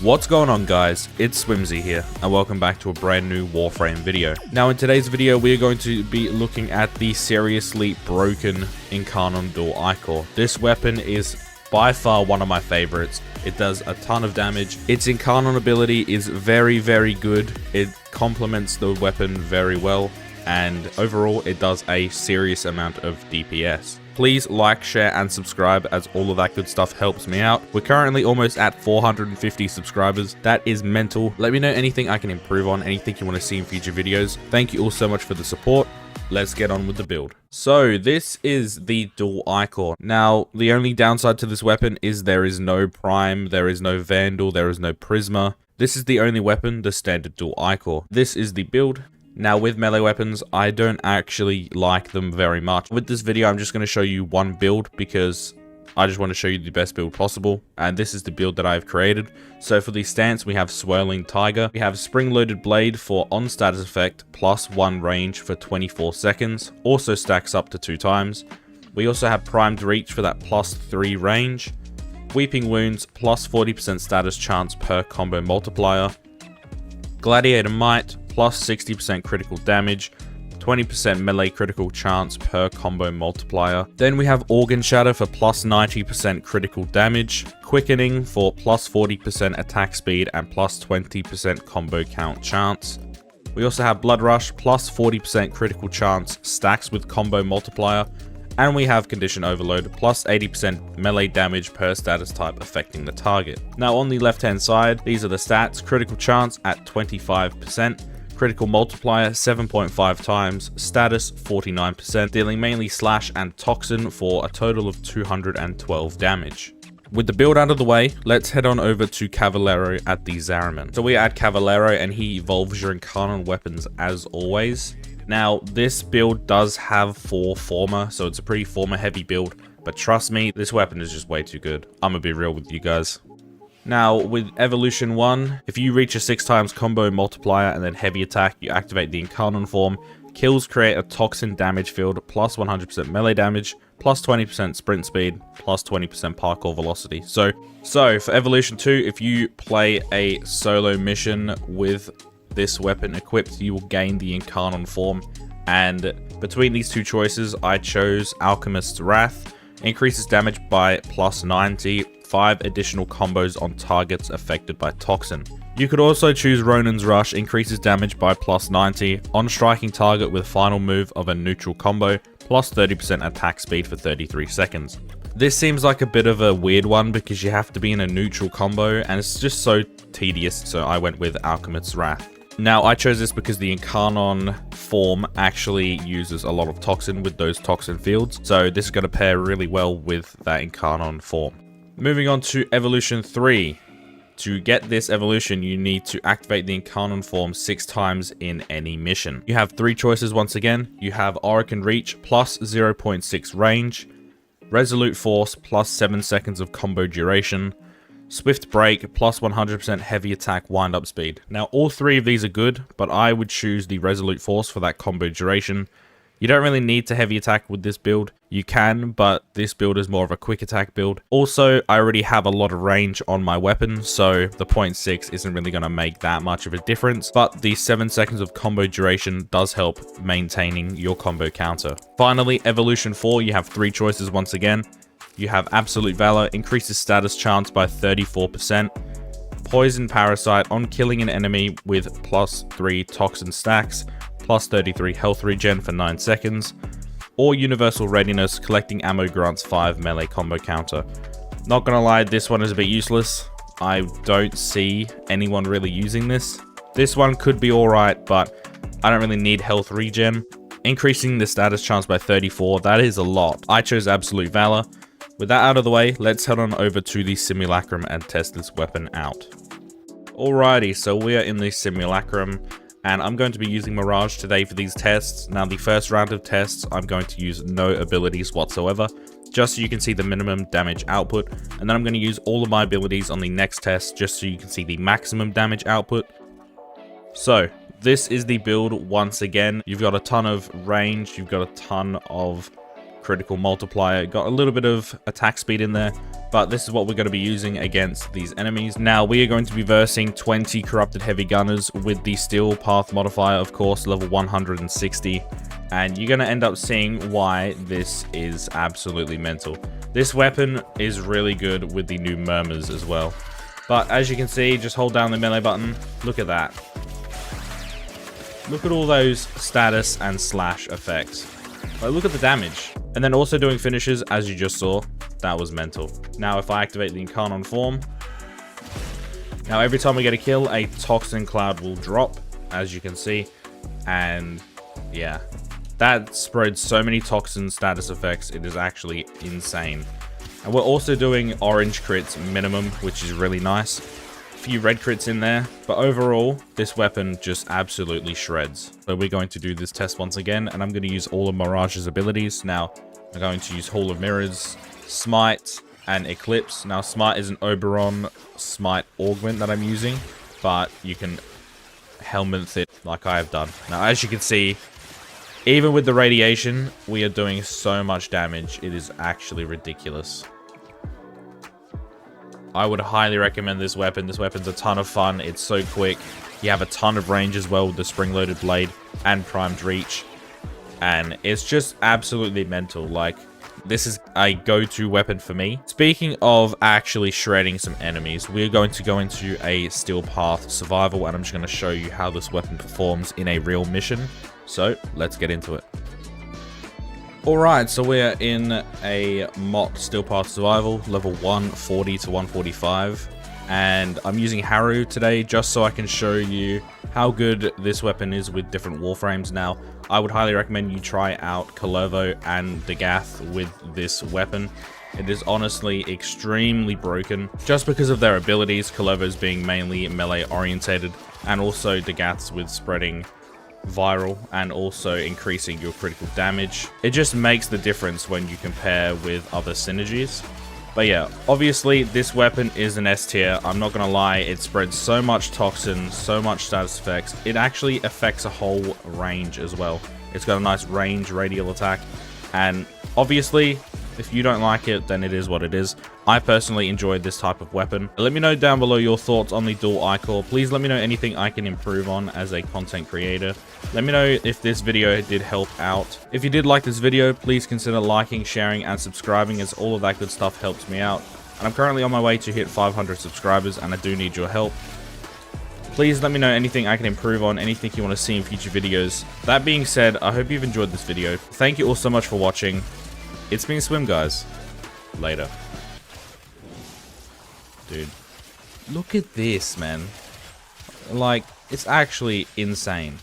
What's going on, guys? It's Swimzyy here, and welcome back to a brand new Warframe video. Now in today's video we are going to be looking at the seriously broken Incarnon dual Ichor. This weapon is by far one of my favorites. It does a ton of damage. Its Incarnon ability is very good. It complements the weapon very well, and overall it does a serious amount of DPS. Please like, share, and subscribe, as all of that good stuff helps me out. We're currently almost at 450 subscribers. That is mental. Let me know anything I can improve on, anything you want to see in future videos. Thank you all so much for the support. Let's get on with the build. So this is the dual Ichor. Now, the only downside to this weapon is there is no Prime, there is no Vandal, there is no Prisma. This is the only weapon, the standard dual Ichor. This is the build. Now with melee weapons, I don't actually like them very much. With this video, I'm just going to show you one build because I just want to show you the best build possible. And this is the build that I've created. So for the stance, we have Swirling Tiger. We have Spring-Loaded Blade for on status effect, +1 range for 24 seconds. Also stacks up to 2 times. We also have Primed Reach for that +3 range. Weeping Wounds, +40% status chance per combo multiplier. Gladiator Might, +60% critical damage, 20% melee critical chance per combo multiplier. Then we have Organ Shatter for +90% critical damage, Quickening for +40% attack speed and +20% combo count chance. We also have Blood Rush, +40% critical chance, stacks with combo multiplier. And we have Condition Overload, +80% melee damage per status type affecting the target. Now on the left hand side, these are the stats. Critical chance at 25%, critical multiplier 7.5 times, status 49%, dealing mainly slash and toxin for a total of 212 damage. With the build out of the way, let's head on over to Cavallero at the Zariman. So we add Cavallero and he evolves your Incarnon weapons as always. Now, this build does have 4 Former, so it's a pretty Former heavy build, but trust me, this weapon is just way too good. I'm gonna be real with you guys. Now, with Evolution 1, if you reach a 6 times combo multiplier and then heavy attack, you activate the Incarnon form. Kills create a toxin damage field, +100% melee damage, +20% sprint speed, +20% parkour velocity. So for Evolution 2, if you play a solo mission with this weapon equipped, you will gain the Incarnon form, and between these two choices I chose Alchemist's Wrath. Increases damage by +90, 5 additional combos on targets affected by toxin. You could also choose Ronin's Rush, increases damage by +90 on striking target with final move of a neutral combo, +30% attack speed for 33 seconds. This seems like a bit of a weird one because you have to be in a neutral combo and it's just so tedious, so I went with Alchemist's Wrath. Now, I chose this because the Incarnon form actually uses a lot of toxin with those toxin fields, so this is going to pair really well with that Incarnon form. Moving on to Evolution 3. To get this evolution, you need to activate the Incarnon form 6 times in any mission. You have 3 choices once again. You have Organ Reach, +0.6 range, Resolute Force, +7 seconds of combo duration, Swift Break, +100% heavy attack wind-up speed. Now, all 3 of these are good, but I would choose the Resolute Force for that combo duration. You don't really need to heavy attack with this build. You can, but this build is more of a quick attack build. Also, I already have a lot of range on my weapon, so the 0.6 isn't really going to make that much of a difference, but the 7 seconds of combo duration does help maintaining your combo counter. Finally, Evolution 4, you have 3 choices once again. You have Absolute Valor, increases status chance by 34%. Poison Parasite, on killing an enemy with +3 toxin stacks, +33 health regen for 9 seconds. Or Universal Readiness, collecting ammo grants 5 melee combo counter. Not gonna lie, this one is a bit useless. I don't see anyone really using this. This one could be alright, but I don't really need health regen. Increasing the status chance by 34, that is a lot. I chose Absolute Valor. With that out of the way, let's head on over to the Simulacrum and test this weapon out. Alrighty, so we are in the Simulacrum, and I'm going to be using Mirage today for these tests. Now, the first round of tests, I'm going to use no abilities whatsoever, just so you can see the minimum damage output, and then I'm going to use all of my abilities on the next test, just so you can see the maximum damage output. So, this is the build once again. You've got a ton of range, you've got a ton of critical multiplier, got a little bit of attack speed in there, but this is what we're going to be using against these enemies. Now, we are going to be versing 20 corrupted heavy gunners with the steel path modifier, of course, level 160. And you're going to end up seeing why this is absolutely mental. This weapon is really good with the new murmurs as well. But as you can see, just hold down the melee button. Look at that. Look at all those status and slash effects. Like, look at the damage. And then also doing finishes, as you just saw. That was mental. Now, if I activate the Incarnon form, now every time we get a kill, a toxin cloud will drop, as you can see. And yeah, that spreads so many toxin status effects. It is actually insane. And we're also doing orange crits minimum, which is really nice. A few red crits in there, but overall, this weapon just absolutely shreds. So we're going to do this test once again, and I'm going to use all of Mirage's abilities. Now, I'm going to use Hall of Mirrors, Smite, and Eclipse. Now, Smite is an Oberon Smite augment that I'm using, but you can helmet it like I have done. Now, as you can see, even with the radiation, we are doing so much damage. It is actually ridiculous. I would highly recommend this weapon. This weapon's a ton of fun. It's so quick. You have a ton of range as well with the spring-loaded blade and primed reach. And it's just absolutely mental. Like, this is a go-to weapon for me. Speaking of actually shredding some enemies, we're going to go into a steel path survival, and I'm just going to show you how this weapon performs in a real mission. So, let's get into it. Alright, so we're in a mock steel path survival, level 140 to 145. And I'm using Haru today just so I can show you how good this weapon is with different Warframes. Now, I would highly recommend you try out Kalervo and Dagath with this weapon. It is honestly extremely broken just because of their abilities, Kalervo's being mainly melee orientated, and also Dagath's with spreading viral and also increasing your critical damage. It just makes the difference when you compare with other synergies. But yeah, obviously this weapon is an S tier. I'm not gonna lie, it spreads so much toxin, so much status effects. It actually affects a whole range as well. It's got a nice range radial attack, and obviously if you don't like it, then it is what it is. I personally enjoyed this type of weapon. Let me know down below your thoughts on the dual Ichor. Please let me know anything I can improve on as a content creator. Let me know if this video did help out. If you did like this video, please consider liking, sharing, and subscribing, as all of that good stuff helps me out. And I'm currently on my way to hit 500 subscribers, and I do need your help. Please let me know anything I can improve on, anything you want to see in future videos. That being said, I hope you've enjoyed this video. Thank you all so much for watching. It's been Swim, guys. Later. Dude, look at this, man. Like, it's actually insane.